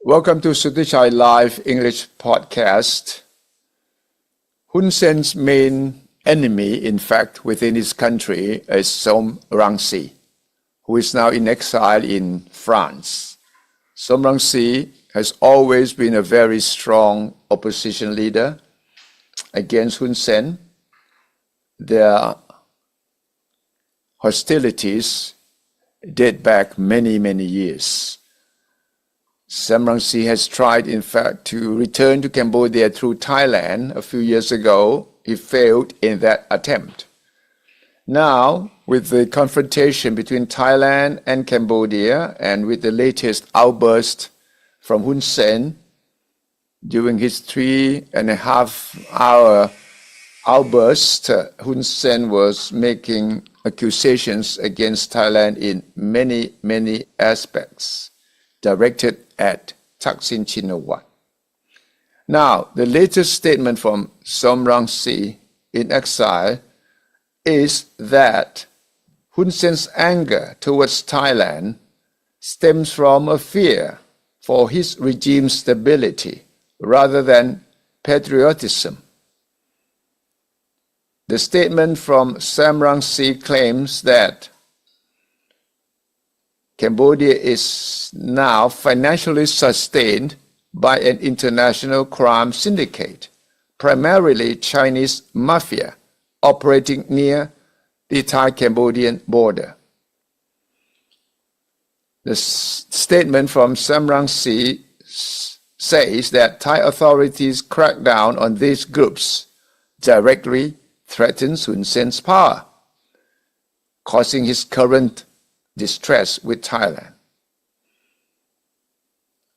Welcome to Suthichai Live English Podcast. Hun Sen's main enemy, in fact, within his country is Rainsy, who is now in exile in France. Rainsy has always been a very strong opposition leader against Hun Sen. Their hostilities date back many, many years. Rainsy has tried, in fact, to return to Cambodia through Thailand a few years ago. He failed in that attempt. Now, with the confrontation between Thailand and Cambodia, and with the latest outburst from Hun Sen during his 3.5-hour outburst, Hun Sen was making accusations against Thailand in many, many aspects, directed at Thaksin Shinawatra. Now, the latest statement from Rainsy in exile is that Hun Sen's anger towards Thailand stems from a fear for his regime's stability rather than patriotism. The statement from Rainsy claims that Cambodia is now financially sustained by an international crime syndicate, primarily Chinese mafia, operating near the Thai-Cambodian border. The statement from Rainsy says that Thai authorities' crackdown on these groups directly threatens Hun Sen's power, causing his current distress with Thailand.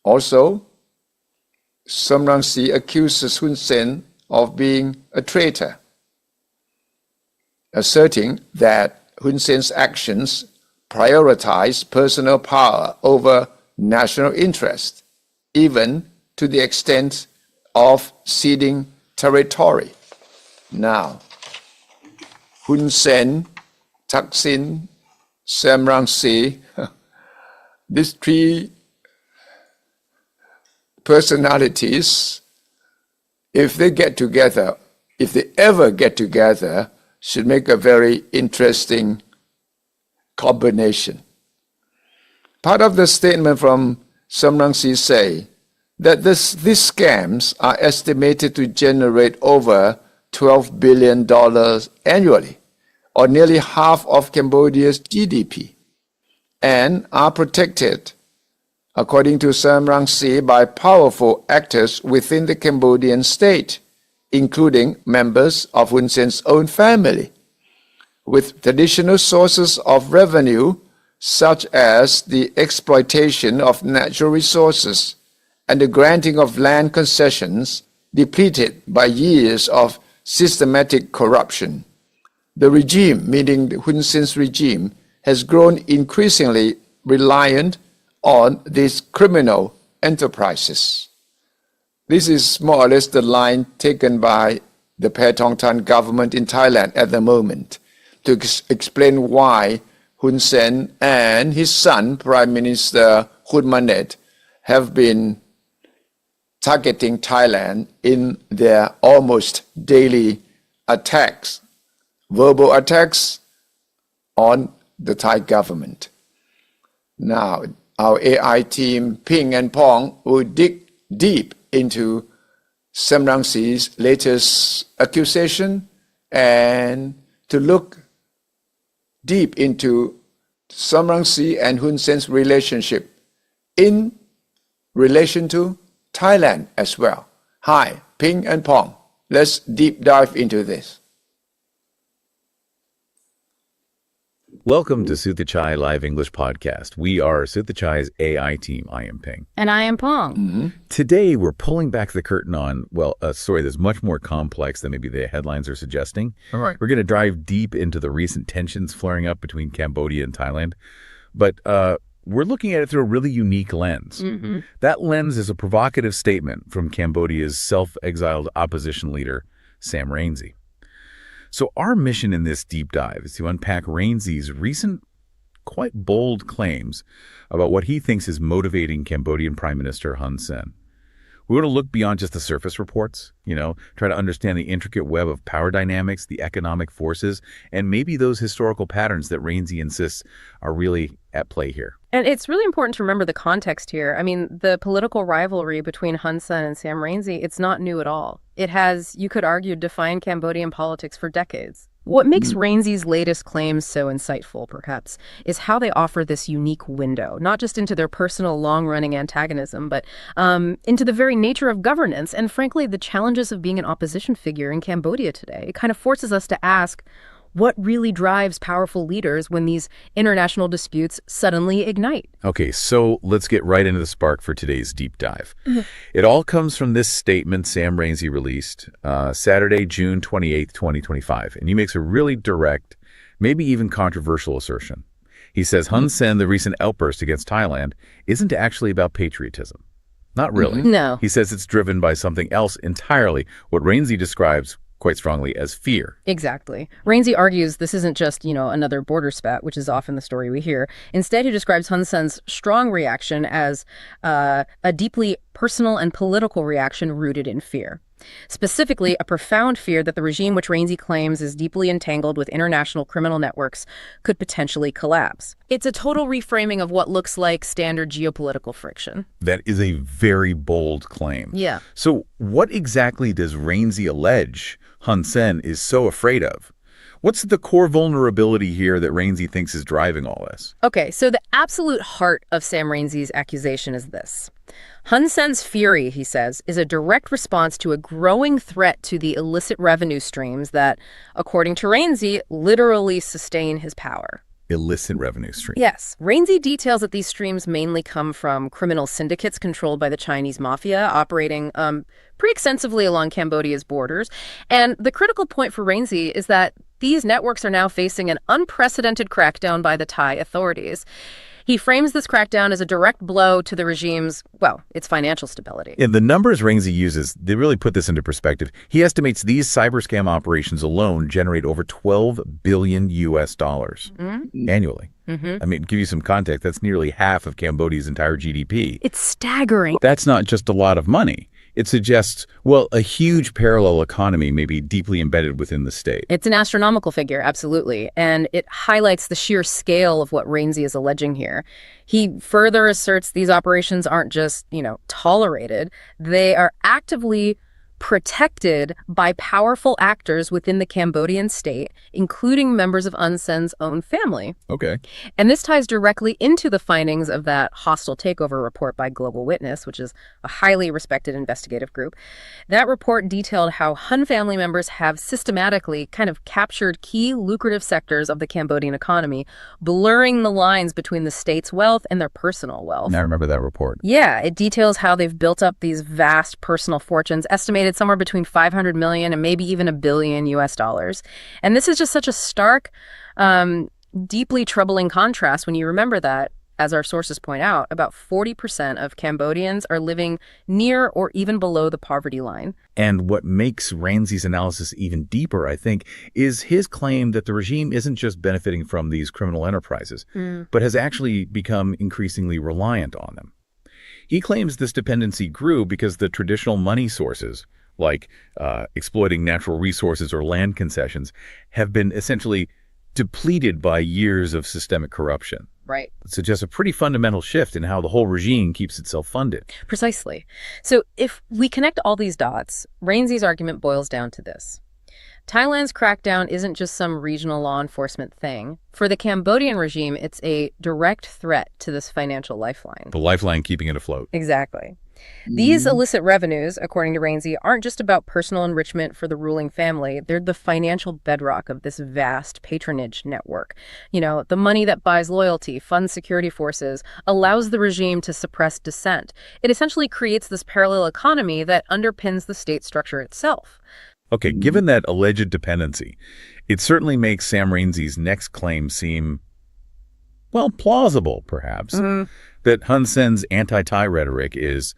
Also, Rainsy accuses Hun Sen of being a traitor, asserting that Hun Sen's actions prioritize personal power over national interest, even to the extent of ceding territory. Now, Hun Sen, Thaksin, Rainsy, these three personalities, if they ever get together, should make a very interesting combination. Part of the statement from Rainsy say that these scams are estimated to generate over $12 billion annually, or nearly half of Cambodia's GDP, and are protected, according to Rainsy, by powerful actors within the Cambodian state, including members of Hun Sen's own family, with traditional sources of revenue such as the exploitation of natural resources and the granting of land concessions depleted by years of systematic corruption. The regime, meaning the Hun Sen's regime, has grown increasingly reliant on these criminal enterprises. This is more or less the line taken by the Paetongtarn government in Thailand at the moment to explain why Hun Sen and his son, Prime Minister Hun Manet, have been targeting Thailand in their almost daily attacks, verbal attacks on the Thai government. Now, our AI team, Ping and Pong, will dig deep into Rainsy's latest accusation and to look deep into Rainsy and Hun Sen's relationship in relation to Thailand as well. Hi, Ping and Pong. Let's deep dive into this. Welcome to Suthichai Live English Podcast. We are Suthichai's AI team. I am Ping. And I am Pong. Mm-hmm. Today, we're pulling back the curtain on, a story that's much more complex than maybe the headlines are suggesting. All right. We're going to dive deep into the recent tensions flaring up between Cambodia and Thailand. But we're looking at it through a really unique lens. Mm-hmm. That lens is a provocative statement from Cambodia's self-exiled opposition leader, Sam Rainsy. So our mission in this deep dive is to unpack Rainsy's recent quite bold claims about what he thinks is motivating Cambodian Prime Minister Hun Sen. We want to look beyond just the surface reports, try to understand the intricate web of power dynamics, the economic forces, and maybe those historical patterns that Rainsy insists are really at play here. And it's really important to remember the context here. I mean, the political rivalry between Hun Sen and Sam Rainsy, it's not new at all. It has, you could argue, defined Cambodian politics for decades. What makes Rainsy's latest claims so insightful, perhaps, is how they offer this unique window, not just into their personal long-running antagonism, but into the very nature of governance and, frankly, the challenges of being an opposition figure in Cambodia today. It kind of forces us to ask, what really drives powerful leaders when these international disputes suddenly ignite? Okay, so let's get right into the spark for today's deep dive. It all comes from this statement Sam Rainsy released Saturday, June 28th, 2025, and he makes a really direct, maybe even controversial assertion. He says Hun Sen, the recent outburst against Thailand, isn't actually about patriotism. Not really. No. He says it's driven by something else entirely, what Rainsy describes quite strongly as fear. Exactly. Rainsy argues this isn't just, another border spat, which is often the story we hear. Instead, he describes Hun Sen's strong reaction as a deeply personal and political reaction rooted in fear. Specifically, a profound fear that the regime which Rainsy claims is deeply entangled with international criminal networks could potentially collapse. It's a total reframing of what looks like standard geopolitical friction. That is a very bold claim. Yeah. So what exactly does Rainsy allege Hun Sen is so afraid of? What's the core vulnerability here that Rainsy thinks is driving all this? Okay, so the absolute heart of Sam Rainsy's accusation is this. Hun Sen's fury, he says, is a direct response to a growing threat to the illicit revenue streams that, according to Rainsy, literally sustain his power. Illicit revenue stream. Yes. Rainsy details that these streams mainly come from criminal syndicates controlled by the Chinese mafia, operating pretty extensively along Cambodia's borders. And the critical point for Rainsy is that these networks are now facing an unprecedented crackdown by the Thai authorities. He frames this crackdown as a direct blow to the regime's, its financial stability. And the numbers Rainsy uses, they really put this into perspective. He estimates these cyber scam operations alone generate over $12 billion annually. I mean, to give you some context, that's nearly half of Cambodia's entire GDP. It's staggering. That's not just a lot of money. It suggests, a huge parallel economy may be deeply embedded within the state. It's an astronomical figure, absolutely. And it highlights the sheer scale of what Rainsy is alleging here. He further asserts these operations aren't just, tolerated. They are actively protected by powerful actors within the Cambodian state, including members of Hun Sen's own family. Okay. And this ties directly into the findings of that hostile takeover report by Global Witness, which is a highly respected investigative group. That report detailed how Hun family members have systematically kind of captured key lucrative sectors of the Cambodian economy, blurring the lines between the state's wealth and their personal wealth. I remember that report. Yeah, it details how they've built up these vast personal fortunes, estimated somewhere between 500 million and maybe even $1 billion. And this is just such a stark, deeply troubling contrast when you remember that, as our sources point out, about 40% of Cambodians are living near or even below the poverty line. And what makes Rainsy's analysis even deeper, I think, is his claim that the regime isn't just benefiting from these criminal enterprises, but has actually become increasingly reliant on them. He claims this dependency grew because the traditional money sources, like exploiting natural resources or land concessions, have been essentially depleted by years of systemic corruption. Right. It suggests a pretty fundamental shift in how the whole regime keeps itself funded. Precisely. So if we connect all these dots, Rainsy's argument boils down to this. Thailand's crackdown isn't just some regional law enforcement thing. For the Cambodian regime, it's a direct threat to this financial lifeline. The lifeline keeping it afloat. Exactly. These illicit revenues, according to Rainsy, aren't just about personal enrichment for the ruling family. They're the financial bedrock of this vast patronage network. The money that buys loyalty, funds security forces, allows the regime to suppress dissent. It essentially creates this parallel economy that underpins the state structure itself. Okay, given that alleged dependency, it certainly makes Sam Rainsy's next claim seem, plausible, perhaps, that Hun Sen's anti-Thai rhetoric is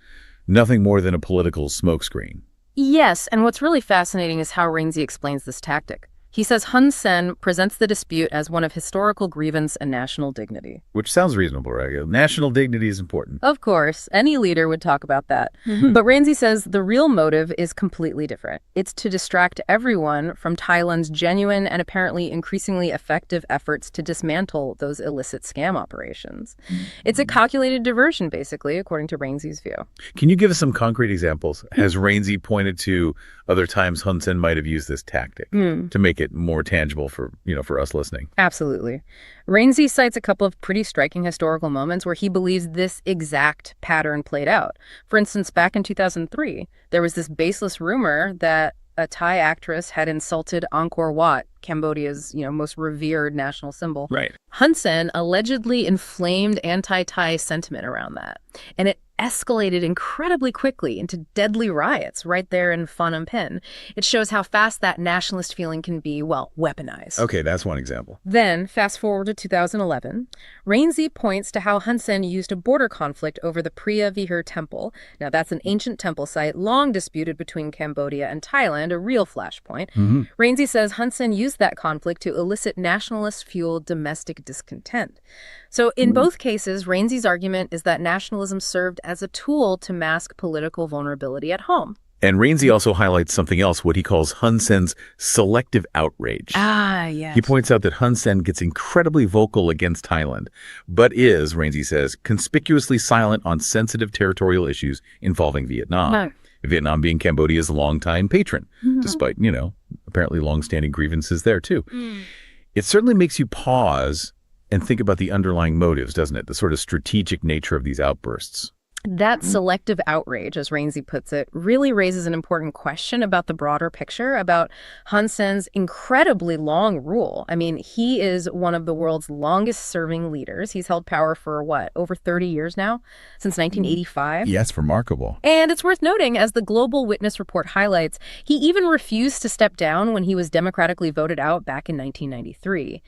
nothing more than a political smokescreen. Yes, and what's really fascinating is how Rainsy explains this tactic. He says Hun Sen presents the dispute as one of historical grievance and national dignity. Which sounds reasonable, right? National dignity is important. Of course, any leader would talk about that. But Rainsy says the real motive is completely different. It's to distract everyone from Thailand's genuine and apparently increasingly effective efforts to dismantle those illicit scam operations. It's a calculated diversion, basically, according to Rainsy's view. Can you give us some concrete examples? Has Rainsy pointed to other times Hun Sen might have used this tactic to make it more tangible for us listening? Absolutely. Rainsy cites a couple of pretty striking historical moments where he believes this exact pattern played out. For instance, back in 2003, there was this baseless rumor that a Thai actress had insulted Angkor Wat, Cambodia's, most revered national symbol. Right. Hun Sen allegedly inflamed anti-Thai sentiment around that. And it escalated incredibly quickly into deadly riots right there in Phnom Penh. It shows how fast that nationalist feeling can be, weaponized. Okay, that's one example. Then, fast forward to 2011, Rainsy points to how Hun Sen used a border conflict over the Priya Vihar temple. Now, that's an ancient temple site long disputed between Cambodia and Thailand, a real flashpoint. Rainsy says Hun Sen used that conflict to elicit nationalist-fueled domestic discontent. So in both cases, Rainsy's argument is that nationalism served as a tool to mask political vulnerability at home. And Rainsy also highlights something else, what he calls Hun Sen's selective outrage. Ah, yes. He points out that Hun Sen gets incredibly vocal against Thailand, but is, Rainsy says, conspicuously silent on sensitive territorial issues involving Vietnam. No. Vietnam being Cambodia's longtime patron, despite, apparently longstanding grievances there too. It certainly makes you pause and think about the underlying motives, doesn't it? The sort of strategic nature of these outbursts. That selective outrage, as Rainsy puts it, really raises an important question about the broader picture, about Hun Sen's incredibly long rule. I mean, he is one of the world's longest-serving leaders. He's held power for, over 30 years now? Since 1985? Yes, remarkable. And it's worth noting, as the Global Witness report highlights, he even refused to step down when he was democratically voted out back in 1993.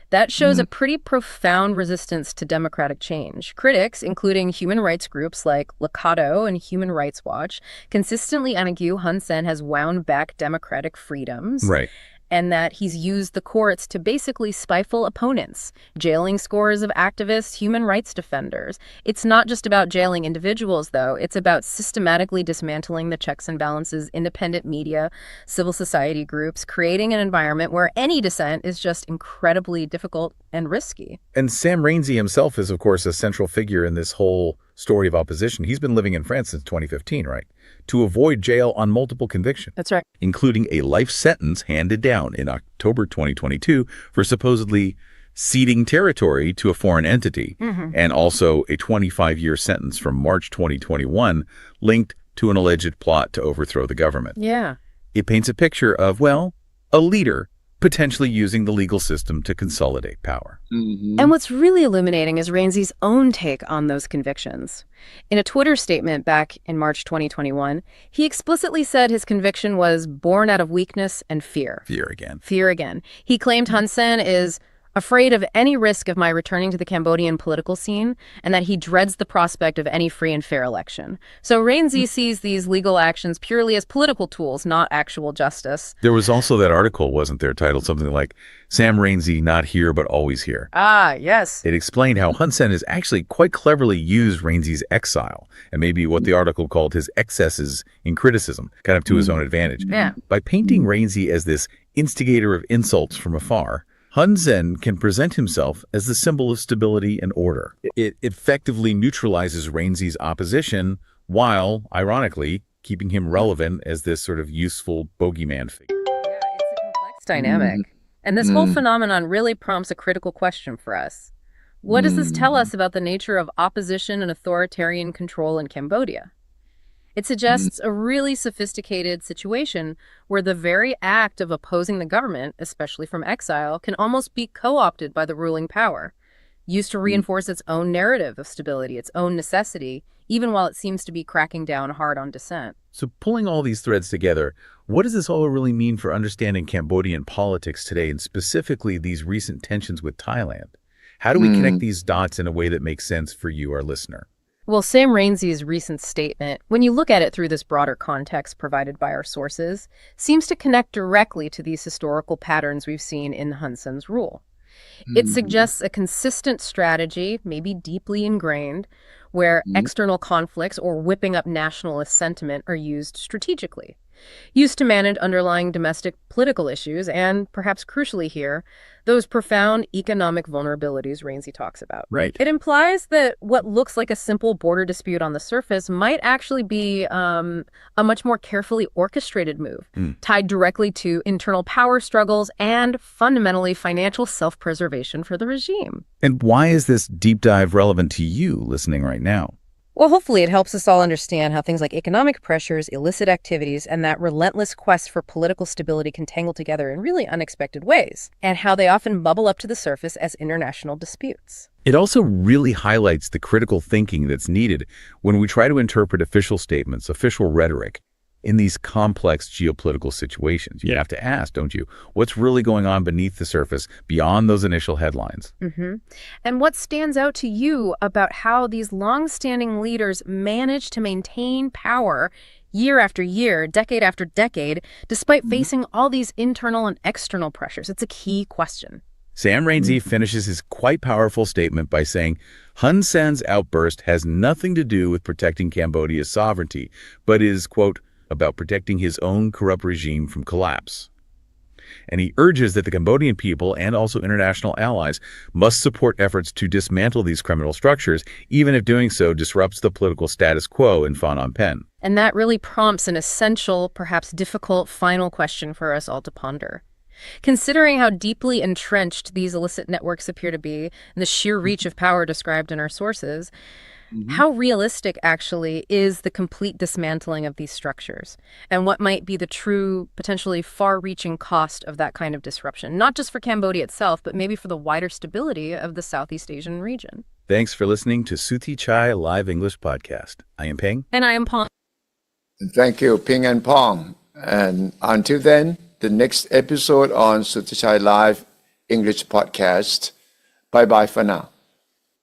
That shows a pretty profound resistance to democratic change. Critics, including human rights groups like Lakato and Human Rights Watch, consistently argue Hun Sen has wound back democratic freedoms. Right. And that he's used the courts to basically stifle opponents, jailing scores of activists, human rights defenders. It's not just about jailing individuals, though. It's about systematically dismantling the checks and balances, independent media, civil society groups, creating an environment where any dissent is just incredibly difficult and risky. And Sam Rainsy himself is, of course, a central figure in this whole story of opposition. He's been living in France since 2015, right? To avoid jail on multiple convictions. That's right. Including a life sentence handed down in October 2022 for supposedly ceding territory to a foreign entity, and also a 25-year sentence from March 2021 linked to an alleged plot to overthrow the government. Yeah. It paints a picture of, a leader potentially using the legal system to consolidate power. And what's really illuminating is Rainsy's own take on those convictions. In a Twitter statement back in March 2021, he explicitly said his conviction was born out of weakness and fear. Fear again. Fear again. He claimed Hun Sen is afraid of any risk of my returning to the Cambodian political scene, and that he dreads the prospect of any free and fair election. So Rainsy sees these legal actions purely as political tools, not actual justice. There was also that article, wasn't there, titled something like, Sam Rainsy, not here, but always here. Ah, yes. It explained how Hun Sen has actually quite cleverly used Rainsy's exile, and maybe what the article called his excesses in criticism, kind of to his own advantage. Yeah. By painting Rainsy as this instigator of insults from afar, Hun Sen can present himself as the symbol of stability and order. It effectively neutralizes Rainsy's opposition while, ironically, keeping him relevant as this sort of useful bogeyman figure. Yeah, it's a complex dynamic. And this whole phenomenon really prompts a critical question for us. What does this tell us about the nature of opposition and authoritarian control in Cambodia? It suggests a really sophisticated situation where the very act of opposing the government, especially from exile, can almost be co-opted by the ruling power, used to reinforce its own narrative of stability, its own necessity, even while it seems to be cracking down hard on dissent. So pulling all these threads together, what does this all really mean for understanding Cambodian politics today, and specifically these recent tensions with Thailand? How do we connect these dots in a way that makes sense for you, our listener? Well, Sam Rainsy's recent statement, when you look at it through this broader context provided by our sources, seems to connect directly to these historical patterns we've seen in Hun Sen's rule. It suggests a consistent strategy, maybe deeply ingrained, where external conflicts or whipping up nationalist sentiment are used strategically, used to manage underlying domestic political issues and, perhaps crucially here, those profound economic vulnerabilities Rainsy talks about. Right. It implies that what looks like a simple border dispute on the surface might actually be a much more carefully orchestrated move, tied directly to internal power struggles and, fundamentally, financial self-preservation for the regime. And why is this deep dive relevant to you listening right now? Well, hopefully it helps us all understand how things like economic pressures, illicit activities, and that relentless quest for political stability can tangle together in really unexpected ways, and how they often bubble up to the surface as international disputes. It also really highlights the critical thinking that's needed when we try to interpret official statements, official rhetoric, in these complex geopolitical situations. You have to ask, don't you, what's really going on beneath the surface beyond those initial headlines? And what stands out to you about how these long-standing leaders manage to maintain power year after year, decade after decade, despite facing all these internal and external pressures? It's a key question. Sam Rainsy finishes his quite powerful statement by saying, Hun Sen's outburst has nothing to do with protecting Cambodia's sovereignty, but is, quote, about protecting his own corrupt regime from collapse. And he urges that the Cambodian people and also international allies must support efforts to dismantle these criminal structures, even if doing so disrupts the political status quo in Phnom Penh. And that really prompts an essential, perhaps difficult, final question for us all to ponder. Considering how deeply entrenched these illicit networks appear to be and the sheer reach of power described in our sources, how realistic, actually, is the complete dismantling of these structures? And what might be the true, potentially far-reaching cost of that kind of disruption? Not just for Cambodia itself, but maybe for the wider stability of the Southeast Asian region. Thanks for listening to Suthichai Live English Podcast. I am Peng. And I am Pong. Thank you, Ping and Pong. And until then, the next episode on Suthichai Live English Podcast. Bye-bye for now.